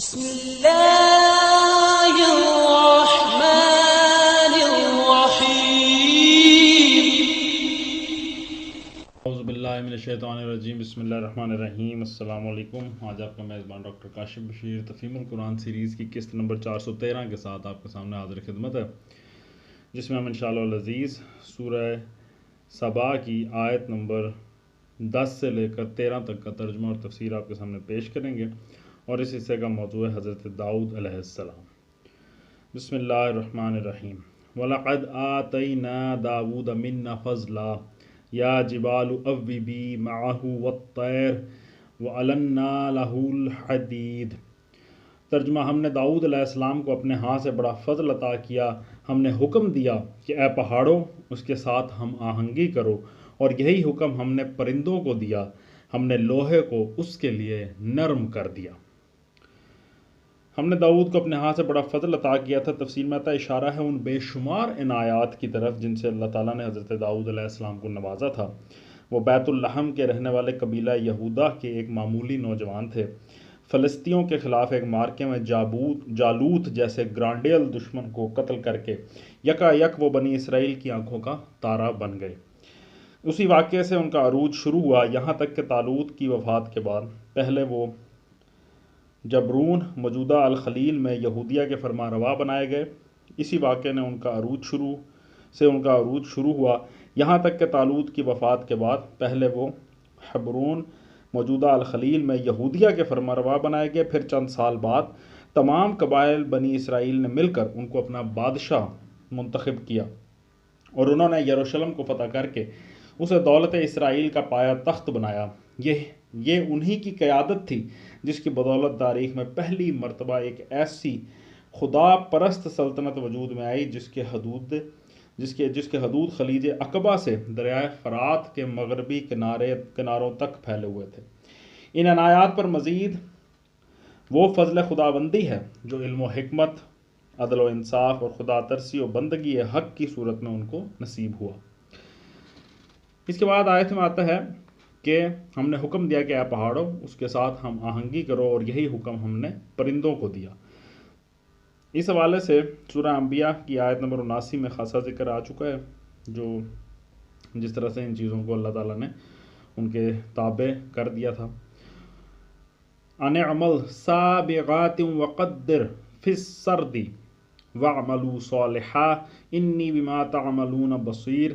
بسم اللہ الرحمن الرحیم۔ اعوذ باللہ من الشیطان الرجیم، بسم اللہ الرحمن الرحیم۔ السلام علیکم۔ آج آپ کا میزبان ڈاکٹر کاشف بشیر تفہیم القرآن سیریز کی قسط نمبر 413 کے ساتھ آپ کے سامنے حاضر خدمت ہے، جس میں ہم انشاءاللہ العزیز سورہ سبا کی آیت نمبر 10 سے لے کر 13 تک کا ترجمہ اور تفسیر آپ کے سامنے پیش کریں گے، اور اس حصے کا موضوع ہے حضرت داؤد علیہ السلام۔ بسم اللہ الرحمن الرحیم۔ وَلَقَدْ آتَيْنَا دَاوُودَ مِنَّا فَضْلًا یا جبال اوبی معہ والطیر وَأَلَنَّا لَهُ الْحَدِيدَ۔ ترجمہ: ہم نے داؤد علیہ السلام کو اپنے ہاں سے بڑا فضل عطا کیا، ہم نے حکم دیا کہ اے پہاڑوں اس کے ساتھ ہم آہنگی کرو، اور یہی حکم ہم نے پرندوں کو دیا، ہم نے لوہے کو اس کے لیے نرم کر دیا۔ ہم نے داؤد کو اپنے ہاں سے بڑا فضل عطا کیا تھا۔ تفسیر میں آتا اشارہ ہے ان بے شمار عنایات کی طرف جن سے اللہ تعالیٰ نے حضرت داؤد علیہ السلام کو نوازا تھا۔ وہ بیت اللحم کے رہنے والے قبیلہ یہودا کے ایک معمولی نوجوان تھے۔ فلسطینیوں کے خلاف ایک مارکے میں جالوت جیسے گرانڈیل دشمن کو قتل کر کے یکا یک وہ بنی اسرائیل کی آنکھوں کا تارا بن گئے۔ اسی واقعے سے ان کا عروج شروع ہوا، یہاں تک کہ طالوت کی وفات کے بعد پہلے وہ جبرون موجودہ الخلیل میں یہودیہ کے فرما روا بنائے گئے۔ اسی واقعے نے ان کا عروج شروع ہوا، یہاں تک کہ طالوت کی وفات کے بعد پہلے وہ حبرون موجودہ الخلیل میں یہودیہ کے فرما روا بنائے گئے۔ پھر چند سال بعد تمام قبائل بنی اسرائیل نے مل کر ان کو اپنا بادشاہ منتخب کیا، اور انہوں نے یروشلم کو فتح کر کے اسے دولت اسرائیل کا پایا تخت بنایا۔ یہ انہی کی قیادت تھی جس کی بدولت تاریخ میں پہلی مرتبہ ایک ایسی خدا پرست سلطنت وجود میں آئی جس کے حدود خلیج عقبہ سے دریائے فرات کے مغربی کناروں تک پھیلے ہوئے تھے۔ ان عنایات پر مزید وہ فضل خداوندی ہے جو علم و حکمت، عدل و انصاف اور خدا ترسی و بندگی حق کی صورت میں ان کو نصیب ہوا۔ اس کے بعد آیت میں آتا ہے کہ ہم نے حکم دیا کہ اے پہاڑوں اس کے ساتھ ہم آہنگی کرو، اور یہی حکم ہم نے پرندوں کو دیا۔ اس حوالے سے سورہ انبیاء کی آیت نمبر 79 میں خاصا ذکر آ چکا ہے، جس طرح سے ان چیزوں کو اللہ تعالیٰ نے ان کے تابع کر دیا تھا۔ ان اعمل سابغات وقدر فی السرد واعملوا صالحا انی بما تعملون بصیر۔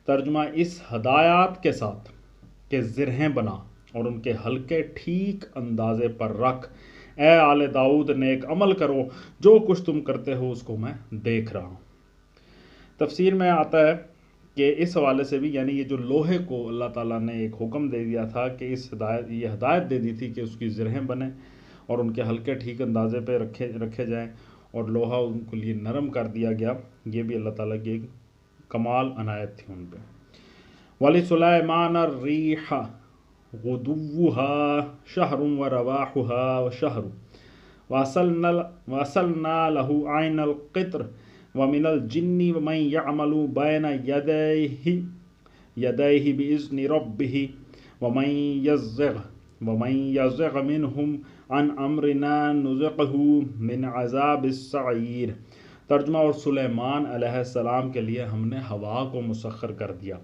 ترجمہ: اس ہدایات کے ساتھ کہ زرہیں بنا اور ان کے حلقے ٹھیک اندازے پر رکھ، اے آل داؤد نیک عمل کرو، جو کچھ تم کرتے ہو اس کو میں دیکھ رہا ہوں۔ تفسیر میں آتا ہے کہ اس حوالے سے بھی، یعنی یہ جو لوہے کو اللہ تعالیٰ نے ایک حکم دے دیا تھا کہ یہ ہدایت دے دی تھی کہ اس کی زرہیں بنیں اور ان کے حلقے ٹھیک اندازے پہ رکھے جائیں، اور لوہا ان کے لیے نرم کر دیا گیا، یہ بھی اللہ تعالیٰ کی ایک کمال عنایت تھی ان پہ۔ وَلِسُلَيْمَانَ الرِّيحَ غُدُوُّهَا شَهْرٌ وَرَوَاحُهَا شَهْرٌ وَأَسَلْنَا لَهُ عَيْنَ الْقِطْرِ وَمِنَ الْجِنِّ وَمَنْ يَعْمَلُ بَيْنَ يَدَيْهِ بِإِذْنِ رَبِّهِ وَمَنْ يَزِغْ مِنْهُمْ عَنْ أَمْرِنَا نُذِقْهُ مِنْ عَذَابِ السَّعِيرِ۔ ترجمہ: اور سلیمان علیہ السلام کے لیے ہم نے ہوا کو مسخر کر دیا،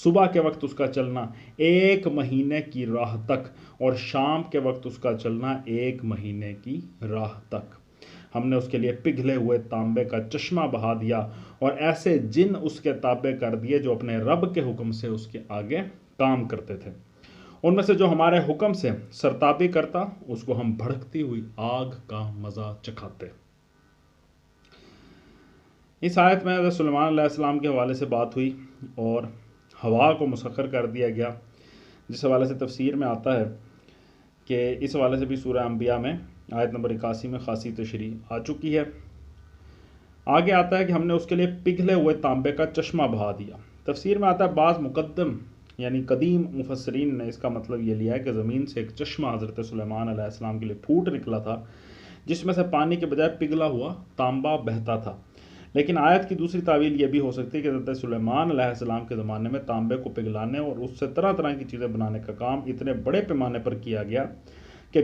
صبح کے وقت اس کا چلنا 1 مہینے کی راہ تک، اور شام کے وقت اس کا چلنا 1 مہینے کی راہ تک۔ ہم نے اس کے لیے پگھلے ہوئے تانبے کا چشمہ بہا دیا، اور ایسے جن اس کے تابع کر دیے جو اپنے رب کے حکم سے اس کے آگے کام کرتے تھے۔ ان میں سے جو ہمارے حکم سے سرتابی کرتا اس کو ہم بھڑکتی ہوئی آگ کا مزہ چکھاتے۔ اس آیت میں حضرت سلیمان علیہ السلام کے حوالے سے بات ہوئی اور ہوا کو مسخر کر دیا گیا، جس حوالے سے تفسیر میں آتا ہے کہ اس حوالے سے بھی سورہ انبیاء میں آیت نمبر 81 میں خاصی تشریح آ چکی ہے۔ آگے آتا ہے کہ ہم نے اس کے لیے پگھلے ہوئے تانبے کا چشمہ بہا دیا۔ تفسیر میں آتا ہے بعض مقدم یعنی قدیم مفسرین نے اس کا مطلب یہ لیا ہے کہ زمین سے ایک چشمہ حضرت سلیمان علیہ السلام کے لیے پھوٹ نکلا تھا، جس میں سے پانی کے بجائے پگھلا ہوا تانبا بہتا تھا۔ لیکن آیت کی دوسری تعویل یہ بھی ہو سکتی ہے کہ حضرت سلیمان علیہ السلام کے زمانے میں تانبے کو پگھلانے اور اس سے طرح طرح کی چیزیں بنانے کا کام اتنے بڑے پیمانے پر کیا گیا کہ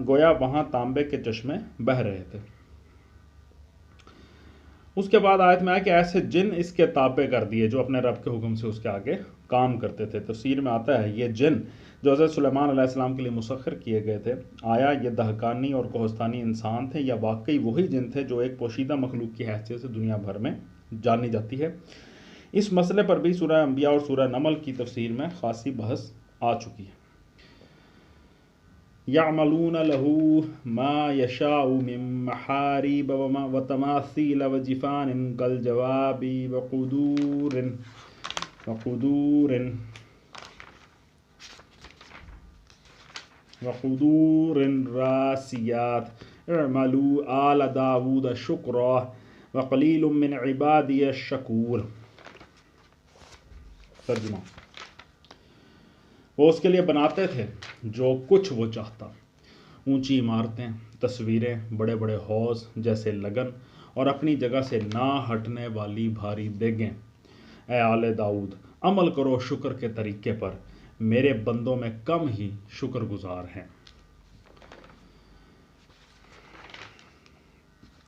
گویا وہاں تانبے کے چشمے بہہ رہے تھے۔ اس کے بعد آیت میں آیا کہ ایسے جن اس کے تابع کر دیے جو اپنے رب کے حکم سے اس کے آگے کام کرتے تھے۔ تفسیر میں آتا ہے یہ جن جو حضرت سلیمان علیہ السلام کے لیے مسخر کیے گئے تھے، آیا یہ دہقانی اور کوہستانی انسان تھے یا واقعی وہی جن تھے جو ایک پوشیدہ مخلوق کی حیثیت سے دنیا بھر میں جانی جاتی ہے؟ اس مسئلے پر بھی سورہ انبیاء اور سورہ نمل کی تفسیر میں خاصی بحث آ چکی ہے۔ يعملون له ما يشاء من محاريب وتماثيل وجفان كالجواب وقدور راسيات اعملوا آل داود شكرا وقليل من عبادي الشكور۔ ترجمہ: وہ اس کے لیے بناتے تھے جو کچھ وہ چاہتا، اونچی عمارتیں، تصویریں، بڑے بڑے حوض جیسے لگن اور اپنی جگہ سے نہ ہٹنے والی بھاری دیگیں۔ اے آل داؤد، عمل کرو شکر کے طریقے پر، میرے بندوں میں کم ہی شکر گزار ہیں۔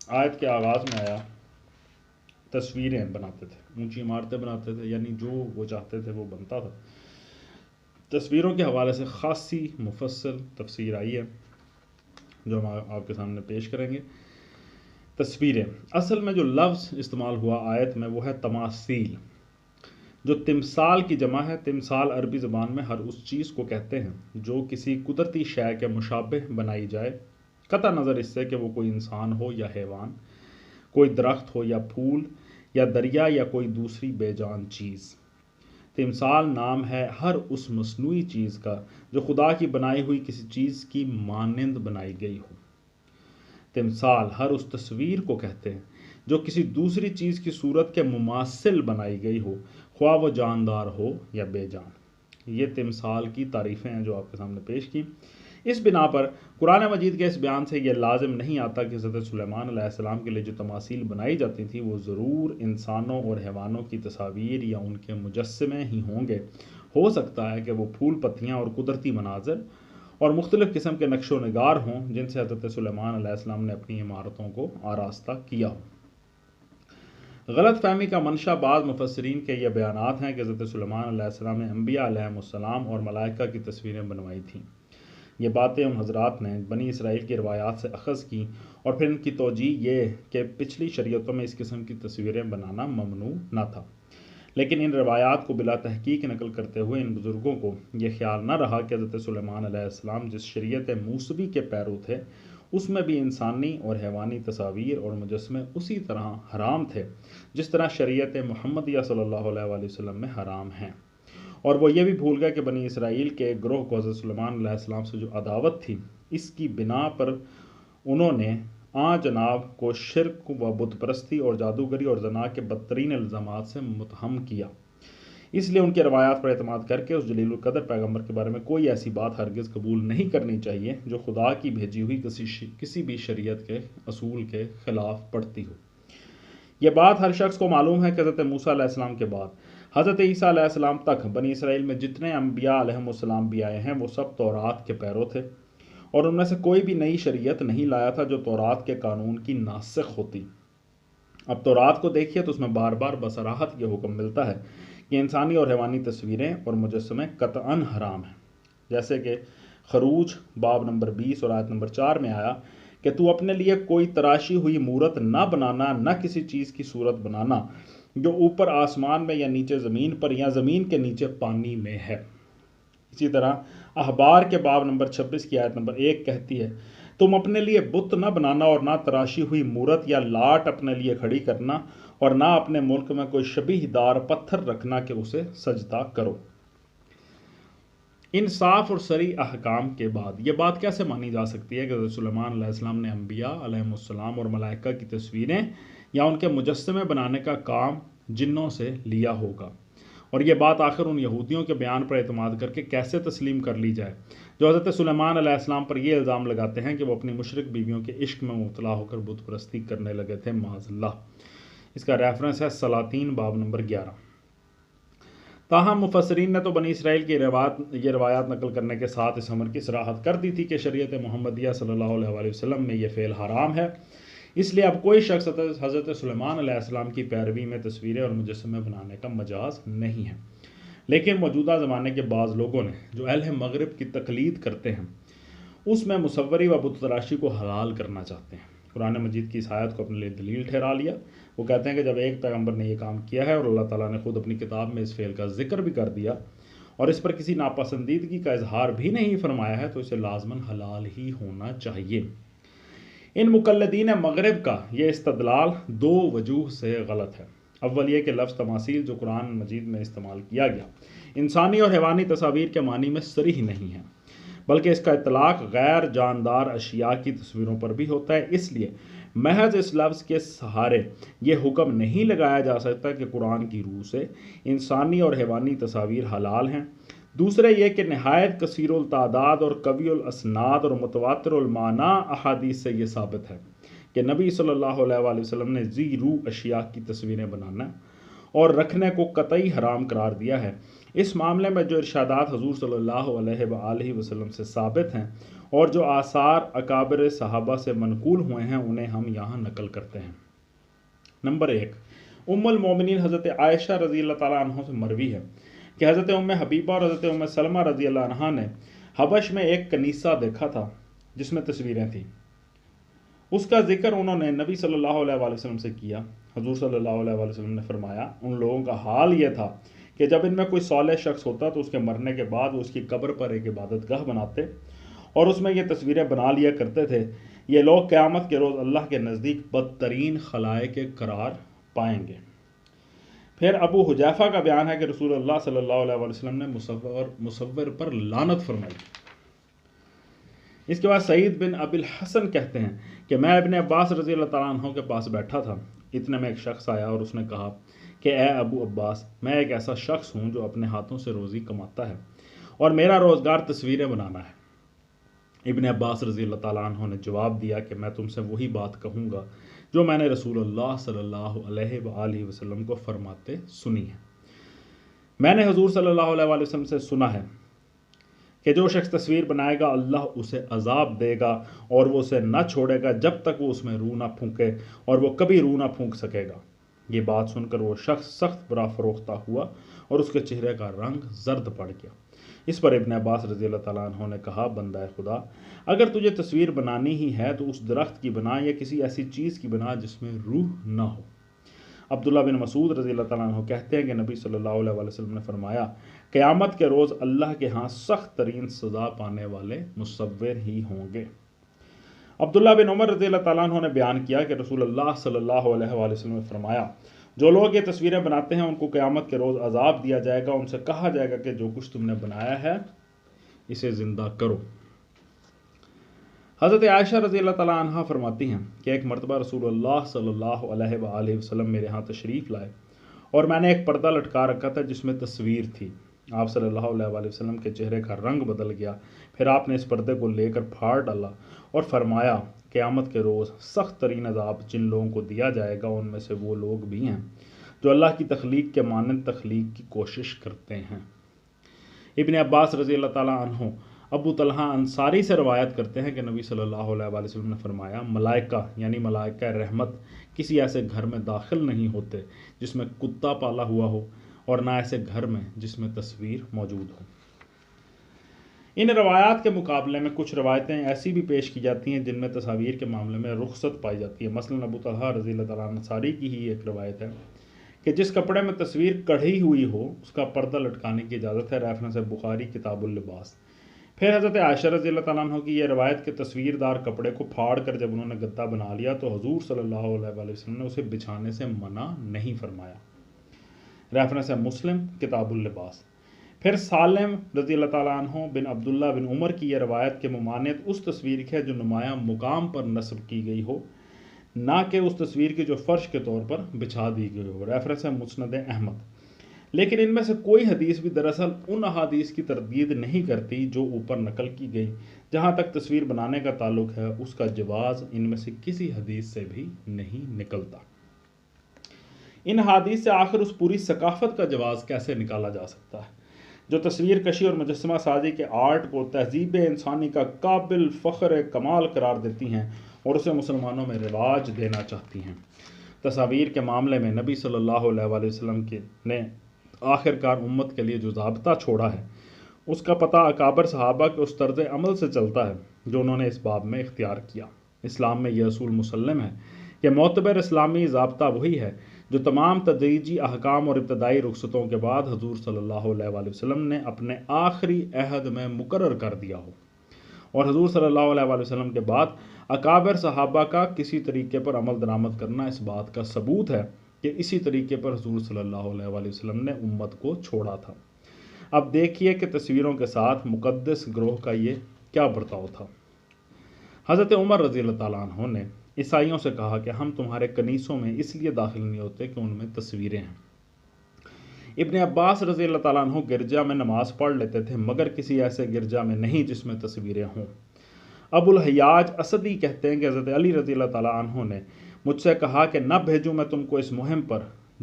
آیت کے آغاز میں آیا تصویریں بناتے تھے، اونچی عمارتیں بناتے تھے، یعنی جو وہ چاہتے تھے وہ بنتا تھا۔ تصویروں کے حوالے سے خاصی مفصل تفسیر آئی ہے جو ہم آپ کے سامنے پیش کریں گے۔ تصویریں، اصل میں جو لفظ استعمال ہوا آیت میں وہ ہے تماثیل، جو تمثال کی جمع ہے۔ تمثال عربی زبان میں ہر اس چیز کو کہتے ہیں جو کسی قدرتی شے کے مشابہ بنائی جائے، قطع نظر اس سے کہ وہ کوئی انسان ہو یا حیوان، کوئی درخت ہو یا پھول یا دریا یا کوئی دوسری بے جان چیز۔ تمثال نام ہے ہر اس مصنوعی چیز کا جو خدا کی بنائی ہوئی کسی چیز کی مانند بنائی گئی ہو۔ تمثال ہر اس تصویر کو کہتے ہیں جو کسی دوسری چیز کی صورت کے مماثل بنائی گئی ہو، خواہ وہ جاندار ہو یا بے جان۔ یہ تمثال کی تعریفیں ہیں جو آپ کے سامنے پیش کی۔ اس بنا پر قرآن مجید کے اس بیان سے یہ لازم نہیں آتا کہ حضرت سلیمان علیہ السلام کے لیے جو تماثیل بنائی جاتی تھیں وہ ضرور انسانوں اور حیوانوں کی تصاویر یا ان کے مجسمے ہی ہوں گے۔ ہو سکتا ہے کہ وہ پھول پتیاں اور قدرتی مناظر اور مختلف قسم کے نقش و نگار ہوں جن سے حضرت سلیمان علیہ السلام نے اپنی عمارتوں کو آراستہ کیا ہو۔ غلط فہمی کا منشا بعض مفسرین کے یہ بیانات ہیں کہ حضرت سلیمان علیہ السلام نے انبیاء علیہ السلام اور ملائکہ کی تصویریں بنوائی تھیں۔ یہ باتیں ان حضرات نے بنی اسرائیل کی روایات سے اخذ کی اور پھر ان کی توجیہ یہ کہ پچھلی شریعتوں میں اس قسم کی تصویریں بنانا ممنوع نہ تھا، لیکن ان روایات کو بلا تحقیق نقل کرتے ہوئے ان بزرگوں کو یہ خیال نہ رہا کہ حضرت سلیمان علیہ السلام جس شریعت موسوی کے پیرو تھے اس میں بھی انسانی اور حیوانی تصاویر اور مجسمے اسی طرح حرام تھے جس طرح شریعت محمدیہ صلی اللہ علیہ وآلہ وسلم میں حرام ہیں۔ اور وہ یہ بھی بھول گئے کہ بنی اسرائیل کے ایک گروہ کو حضرت سلیمان علیہ السلام سے جو عداوت تھی اس کی بنا پر انہوں نے جناب کو شرک و بت پرستی اور جادوگری اور زنا کے بدترین الزامات سے متہم کیا۔ اس لیے ان کی روایات پر اعتماد کر کے اس جلیل القدر پیغمبر کے بارے میں کوئی ایسی بات ہرگز قبول نہیں کرنی چاہیے جو خدا کی بھیجی ہوئی کسی بھی شریعت کے اصول کے خلاف پڑتی ہو۔ یہ بات ہر شخص کو معلوم ہے کہ حضرت موسیٰ علیہ السلام کے بعد حضرت عیسیٰ علیہ السلام تک بنی اسرائیل میں جتنے انبیاء علیہ السلام بھی آئے ہیں وہ سب تورات کے پیرو تھے، اور ان میں سے کوئی بھی نئی شریعت نہیں لایا تھا جو تورات کے قانون کی ناسخ ہوتی۔ اب تورات کو دیکھیے تو اس میں بار بار بصراحت یہ حکم ملتا ہے کہ انسانی اور حیوانی تصویریں اور مجسمے قطعاً حرام ہیں، جیسے کہ خروج باب نمبر 20 اور آیت نمبر 4 میں آیا کہ تو اپنے لیے کوئی تراشی ہوئی مورت نہ بنانا، نہ کسی چیز کی صورت بنانا جو اوپر آسمان میں یا نیچے زمین پر یا زمین کے نیچے پانی میں ہے۔ اسی طرح احبار کے باب نمبر 26 کی آیت نمبر 1 کہتی ہے تم اپنے لیے بت نہ بنانا اور نہ تراشی ہوئی مورت یا لاٹ اپنے لیے کھڑی کرنا اور نہ اپنے ملک میں کوئی شبیہ دار پتھر رکھنا کہ اسے سجدہ کرو۔ ان صاف اور صریح احکام کے بعد یہ بات کیسے مانی جا سکتی ہے کہ حضرت سلیمان علیہ السلام نے انبیاء علیہ السلام اور ملائکہ کی تصویریں یا ان کے مجسمے بنانے کا کام جنوں سے لیا ہوگا؟ اور یہ بات آخر ان یہودیوں کے بیان پر اعتماد کر کے کیسے تسلیم کر لی جائے جو حضرت سلیمان علیہ السلام پر یہ الزام لگاتے ہیں کہ وہ اپنی مشرک بیویوں کے عشق میں مبتلا ہو کر بت پرستی کرنے لگے تھے، معاذ اللہ۔ اس کا ریفرنس ہے سلاطین باب نمبر 11۔ تاہم مفسرین نے تو بنی اسرائیل کی یہ روایات نقل کرنے کے ساتھ اس امر کی صراحت کر دی تھی کہ شریعت محمدیہ صلی اللہ علیہ وسلم میں یہ فعل حرام ہے، اس لیے اب کوئی شخص حضرت سلیمان علیہ السلام کی پیروی میں تصویریں اور مجسمے بنانے کا مجاز نہیں ہے۔ لیکن موجودہ زمانے کے بعض لوگوں نے جو اہل مغرب کی تقلید کرتے ہیں اس میں مصوری و بت تراشی کو حلال کرنا چاہتے ہیں۔ قرآن مجید کی اس آیت کو اپنے لیے دلیل ٹھہرا لیا۔ وہ کہتے ہیں کہ جب ایک پیغمبر نے یہ کام کیا ہے اور اللہ تعالیٰ نے خود اپنی کتاب میں اس فعل کا ذکر بھی کر دیا اور اس پر کسی ناپسندیدگی کا اظہار بھی نہیں فرمایا ہے تو اسے لازماً حلال ہی ہونا چاہیے۔ ان مقلدین مغرب کا یہ استدلال دو وجوہ سے غلط ہے۔ اول یہ کہ لفظ تماثیل جو قرآن مجید میں استعمال کیا گیا انسانی اور حیوانی تصاویر کے معنی میں صریح نہیں ہے، بلکہ اس کا اطلاق غیر جاندار اشیاء کی تصویروں پر بھی ہوتا ہے۔ اس لیے محض اس لفظ کے سہارے یہ حکم نہیں لگایا جا سکتا کہ قرآن کی روح سے انسانی اور حیوانی تصاویر حلال ہیں۔ دوسرے یہ کہ نہایت کثیر التعداد اور قوی الاسناد اور متواتر المعنی احادیث سے یہ ثابت ہے کہ نبی صلی اللہ علیہ وسلم نے ذی روح اشیاء کی تصویریں بنانا اور رکھنے کو قطعی حرام قرار دیا ہے۔ اس معاملے میں جو ارشادات حضور صلی اللہ علیہ وآلہ وسلم سے ثابت ہیں اور جو آثار اکابر صحابہ سے منقول ہوئے ہیں انہیں ہم یہاں نقل کرتے ہیں۔ نمبر 1، ام المومنین حضرت عائشہ رضی اللہ تعالیٰ عنہ سے مروی ہے کہ حضرت ام حبیبہ اور حضرت ام سلمہ رضی اللہ عنہا نے حبش میں ایک کنیسہ دیکھا تھا جس میں تصویریں تھیں۔ اس کا ذکر انہوں نے نبی صلی اللہ علیہ وآلہ وسلم سے کیا۔ حضور صلی اللہ علیہ وآلہ وسلم نے فرمایا ان لوگوں کا حال یہ تھا کہ جب ان میں کوئی صالح شخص ہوتا تو اس کے مرنے کے بعد وہ اس کی قبر پر ایک عبادت گاہ بناتے اور اس میں یہ تصویریں بنا لیا کرتے تھے۔ یہ لوگ قیامت کے روز اللہ کے نزدیک بدترین خلائق قرار پائیں گے۔ پھر ابو حذیفہ کا بیان ہے کہ رسول اللہ صلی اللہ علیہ وسلم نے مصور پر لعنت فرمائی۔ اس کے بعد سعید بن ابی الحسن کہتے ہیں کہ میں ابن عباس رضی اللہ تعالیٰ عنہ کے پاس بیٹھا تھا، اتنے میں ایک شخص آیا اور اس نے کہا کہ اے ابو عباس، میں ایک ایسا شخص ہوں جو اپنے ہاتھوں سے روزی کماتا ہے اور میرا روزگار تصویریں بنانا ہے۔ ابن عباس رضی اللہ تعالیٰ عنہ نے جواب دیا کہ میں تم سے وہی بات کہوں گا جو میں نے رسول اللہ صلی اللہ علیہ وآلہ وسلم کو فرماتے سنی ہے۔ میں نے حضور صلی اللہ علیہ وآلہ وسلم سے سنا ہے کہ جو شخص تصویر بنائے گا اللہ اسے عذاب دے گا اور وہ اسے نہ چھوڑے گا جب تک وہ اس میں روح نہ پھونکے اور وہ کبھی روح نہ پھونک سکے گا۔ یہ بات سن کر وہ شخص سخت برا فروختہ ہوا اور اس کے چہرے کا رنگ زرد پڑ گیا۔ اس پر ابن عباس رضی اللہ تعالیٰ عنہ نے کہا بندہ خدا، اگر تجھے تصویر بنانی ہی ہے تو اس درخت کی بنا یا کسی ایسی چیز کی بنا جس میں روح نہ ہو۔ عبداللہ بن مسعود رضی اللہ تعالیٰ عنہ کہتے ہیں کہ نبی صلی اللہ علیہ وسلم نے فرمایا قیامت کے روز اللہ کے ہاں سخت ترین سزا پانے والے مصور ہی ہوں گے۔ عبداللہ بن عمر رضی اللہ تعالیٰ عنہ نے بیان کیا کہ رسول اللہ صلی اللہ علیہ وسلم نے فرمایا جو لوگ یہ تصویریں بناتے ہیں ان کو قیامت کے روز عذاب دیا جائے گا، ان سے کہا جائے گا کہ جو کچھ تم نے بنایا ہے اسے زندہ کرو۔ حضرت عائشہ رضی اللہ تعالیٰ عنہ فرماتی ہیں کہ ایک مرتبہ رسول اللہ صلی اللہ علیہ وآلہ وسلم میرے ہاں تشریف لائے اور میں نے ایک پردہ لٹکا رکھا تھا جس میں تصویر تھی۔ آپ صلی اللہ علیہ وآلہ وسلم کے چہرے کا رنگ بدل گیا، پھر آپ نے اس پردے کو لے کر پھاڑ ڈالا اور فرمایا قیامت کے روز سخت ترین عذاب جن لوگوں کو دیا جائے گا ان میں سے وہ لوگ بھی ہیں جو اللہ کی تخلیق کے مانند تخلیق کی کوشش کرتے ہیں۔ ابن عباس رضی اللہ تعالیٰ عنہ ابو طلحہ انصاری سے روایت کرتے ہیں کہ نبی صلی اللہ علیہ وآلہ وسلم نے فرمایا ملائکہ یعنی ملائکہ رحمت کسی ایسے گھر میں داخل نہیں ہوتے جس میں کتا پالا ہوا ہو اور نہ ایسے گھر میں جس میں تصویر موجود ہو۔ ان روایات کے مقابلے میں کچھ روایتیں ایسی بھی پیش کی جاتی ہیں جن میں تصاویر کے معاملے میں رخصت پائی جاتی ہے۔ مثلاً ابو طلحہ رضی اللہ تعالیٰ انصاری کی ہی ایک روایت ہے کہ جس کپڑے میں تصویر کڑھی ہوئی ہو اس کا پردہ لٹکانے کی اجازت ہے، ریفرنس ہے بخاری کتاب اللباس۔ پھر حضرت عائشہ رضی اللہ تعالیٰ عنہ کی یہ روایت کہ تصویر دار کپڑے کو پھاڑ کر جب انہوں نے گدا بنا لیا تو حضور صلی اللہ علیہ وآلہ وسلم نے اسے بچھانے سے منع نہیں فرمایا، ریفرنس ہے مسلم کتاب اللباس۔ پھر سالم رضی اللہ تعالیٰ عنہ بن عبداللہ بن عمر کی یہ روایت کے ممانعت اس تصویر کی ہے جو نمایاں مقام پر نصب کی گئی ہو، نہ کہ اس تصویر کی جو فرش کے طور پر بچھا دی گئی ہو، ریفرنس ہے مسند احمد۔ لیکن ان میں سے کوئی حدیث بھی دراصل ان احادیث کی تردید نہیں کرتی جو اوپر نقل کی گئی۔ جہاں تک تصویر بنانے کا تعلق ہے اس کا جواز ان میں سے کسی حدیث سے بھی نہیں نکلتا۔ ان حدیث سے آخر اس پوری ثقافت کا جواز کیسے نکالا جا سکتا ہے جو تصویر کشی اور مجسمہ سازی کے آرٹ کو تہذیب انسانی کا قابل فخر کمال قرار دیتی ہیں اور اسے مسلمانوں میں رواج دینا چاہتی ہیں۔ تصاویر کے معاملے میں نبی صلی اللہ علیہ وآلہ وسلم نے آخر کار امت کے لیے جو ضابطہ چھوڑا ہے اس کا پتہ اکابر صحابہ کے اس طرز عمل سے چلتا ہے جو انہوں نے اس باب میں اختیار کیا۔ اسلام میں یہ اصول مسلم ہے کہ معتبر اسلامی ضابطہ وہی ہے جو تمام تدریجی احکام اور ابتدائی رخصتوں کے بعد حضور صلی اللہ علیہ وآلہ وسلم نے اپنے آخری عہد میں مقرر کر دیا ہو، اور حضور صلی اللہ علیہ وآلہ وسلم کے بعد اکابر صحابہ کا کسی طریقے پر عمل درآمد کرنا اس بات کا ثبوت ہے کہ اسی طریقے پر حضور صلی اللہ علیہ وآلہ وسلم نے امت کو چھوڑا تھا۔ اب دیکھیے کہ تصویروں کے ساتھ مقدس گروہ کا یہ کیا برتاؤ تھا۔ حضرت عمر رضی اللہ تعالیٰ عنہ نے عیسائیوں سے کہا کہ ہم تمہارے کنیسوں میں اس لیے داخل نہیں ہوتے کہ ان میں تصویریں ہیں۔ ابن عباس رضی اللہ تعالیٰ عنہ گرجا میں نماز پڑھ لیتے تھے مگر کسی ایسے گرجا میں نہیں جس میں تصویریں ہوں۔ ابو الحیاج اسدی کہتے ہیں کہ حضرت علی رضی اللہ تعالیٰ عنہ نے مجھ سے کہا کہ نہ بھیجوں میں تم کو اس مہم پر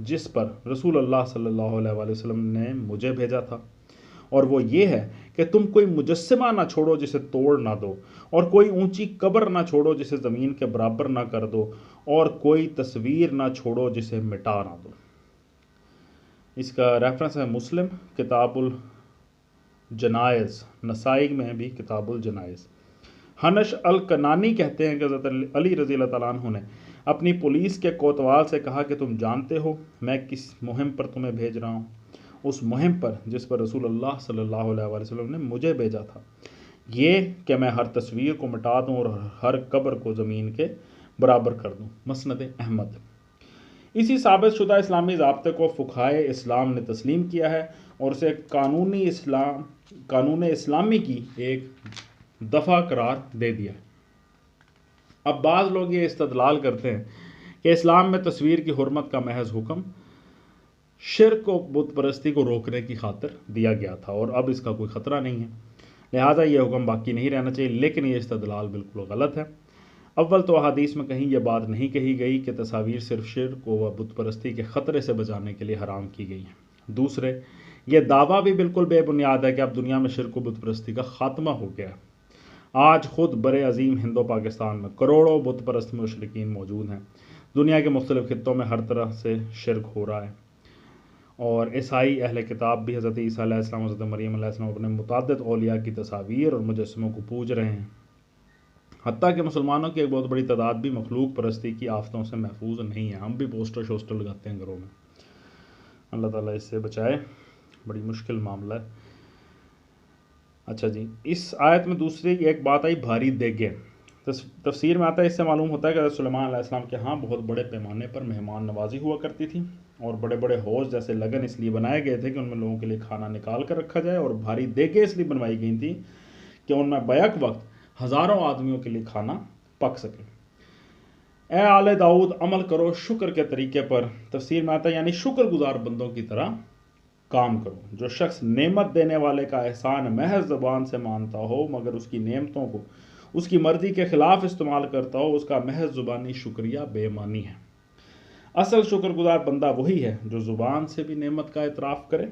جس پر رسول اللہ صلی اللہ علیہ وآلہ وسلم نے مجھے بھیجا تھا، اور وہ یہ ہے کہ تم کوئی مجسمہ نہ چھوڑو جسے توڑ نہ دو، اور کوئی اونچی قبر نہ چھوڑو جسے زمین کے برابر نہ کر دو، اور کوئی تصویر نہ چھوڑو جسے مٹا نہ دو۔ اس کا ریفرنس ہے مسلم کتاب الجنائز، نسائی میں بھی کتاب الجنائز۔ حنش الکنانی کہتے ہیں کہ حضرت علی رضی اللہ تعالیٰ عنہ نے اپنی پولیس کے کوتوال سے کہا کہ تم جانتے ہو میں کس مہم پر تمہیں بھیج رہا ہوں؟ اس مہم پر جس پر رسول اللہ صلی اللہ علیہ وآلہ وسلم نے مجھے بھیجا تھا، یہ کہ میں ہر تصویر کو مٹا دوں اور ہر قبر کو زمین کے برابر کر دوں۔ مسند احمد۔ اسی ثابت شدہ اسلامی ضابطے کو فقہائے اسلام نے تسلیم کیا ہے اور اسے قانون اسلامی کی ایک دفعہ قرار دے دیا ہے۔ اب بعض لوگ یہ استدلال کرتے ہیں کہ اسلام میں تصویر کی حرمت کا محض حکم شرک و بت پرستی کو روکنے کی خاطر دیا گیا تھا اور اب اس کا کوئی خطرہ نہیں ہے، لہٰذا یہ حکم باقی نہیں رہنا چاہیے، لیکن یہ استدلال بالکل غلط ہے۔ اول تو احادیث میں کہیں یہ بات نہیں کہی گئی کہ تصاویر صرف شرک و بت پرستی کے خطرے سے بچانے کے لیے حرام کی گئی ہیں۔ دوسرے، یہ دعویٰ بھی بالکل بے بنیاد ہے کہ اب دنیا میں شرک و بت پرستی کا خاتمہ ہو گیا ہے۔ آج خود بر عظیم ہند و پاکستان میں کروڑوں بت پرست مشرکین موجود ہیں۔ دنیا کے مختلف خطوں میں ہر طرح سے شرک ہو رہا ہے، اور عیسائی اہل کتاب بھی حضرت عیسیٰ علیہ السلام، حضرت مریم علیہ السلام اپنے متعدد اولیاء کی تصاویر اور مجسموں کو پوج رہے ہیں۔ حتیٰ کہ مسلمانوں کی ایک بہت بڑی تعداد بھی مخلوق پرستی کی آفتوں سے محفوظ نہیں ہے۔ ہم بھی پوسٹر شوسٹر لگاتے ہیں گھروں میں۔ اللہ تعالیٰ اس سے بچائے، بڑی مشکل معاملہ ہے۔ اچھا جی، اس آیت میں دوسری ایک بات آئی بھاری دیگیں۔ تفسیر میں آتا ہے، اس سے معلوم ہوتا ہے کہ حضرت سلیمان علیہ السلام کے ہاں بہت بڑے پیمانے پر مہمان نوازی ہوا کرتی تھی، اور بڑے بڑے حوض جیسے لگن اس لیے بنائے گئے تھے کہ ان میں لوگوں کے لیے کھانا نکال کر رکھا جائے، اور بھاری دیگیں اس لیے بنوائی گئی تھیں کہ ان میں بیک وقت ہزاروں آدمیوں کے لیے کھانا پک سکے۔ اے آل داؤد عمل کرو شکر کے طریقے پر۔ تفسیر میں آتا ہے یعنی شکر گزار بندوں کی طرح کام کرو۔ جو شخص نعمت دینے والے کا احسان محض زبان سے مانتا ہو مگر اس کی نعمتوں کو اس کی مرضی کے خلاف استعمال کرتا ہو، اس کا محض زبانی شکریہ بے معنی ہے۔ اصل شکر گزار بندہ وہی ہے جو زبان سے بھی نعمت کا اعتراف کرے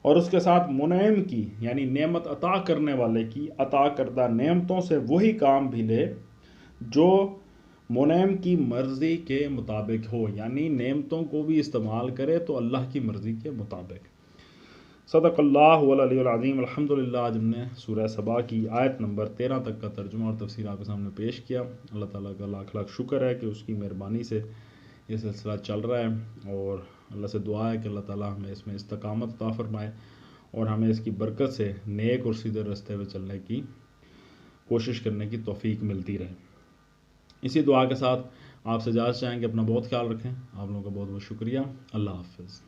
اور اس کے ساتھ منعم کی یعنی نعمت عطا کرنے والے کی عطا کردہ نعمتوں سے وہی کام بھی لے جو منعم کی مرضی کے مطابق ہو، یعنی نعمتوں کو بھی استعمال کرے تو اللہ کی مرضی کے مطابق۔ صدق اللہ العلی العظیم۔ الحمدللہ آج ہم نے سورہ سبا کی آیت نمبر 13 تک کا ترجمہ اور تفسیر آپ کے سامنے پیش کیا۔ اللہ تعالیٰ کا لاکھ لاکھ شکر ہے کہ اس کی مہربانی سے یہ سلسلہ چل رہا ہے، اور اللہ سے دعا ہے کہ اللہ تعالیٰ ہمیں اس میں استقامت عطا فرمائے اور ہمیں اس کی برکت سے نیک اور سیدھے راستے پہ چلنے کی کوشش کرنے کی توفیق ملتی رہے۔ اسی دعا کے ساتھ آپ سے اجازت چاہیں کہ اپنا بہت خیال رکھیں۔ آپ لوگوں کا بہت بہت شکریہ۔ اللہ حافظ۔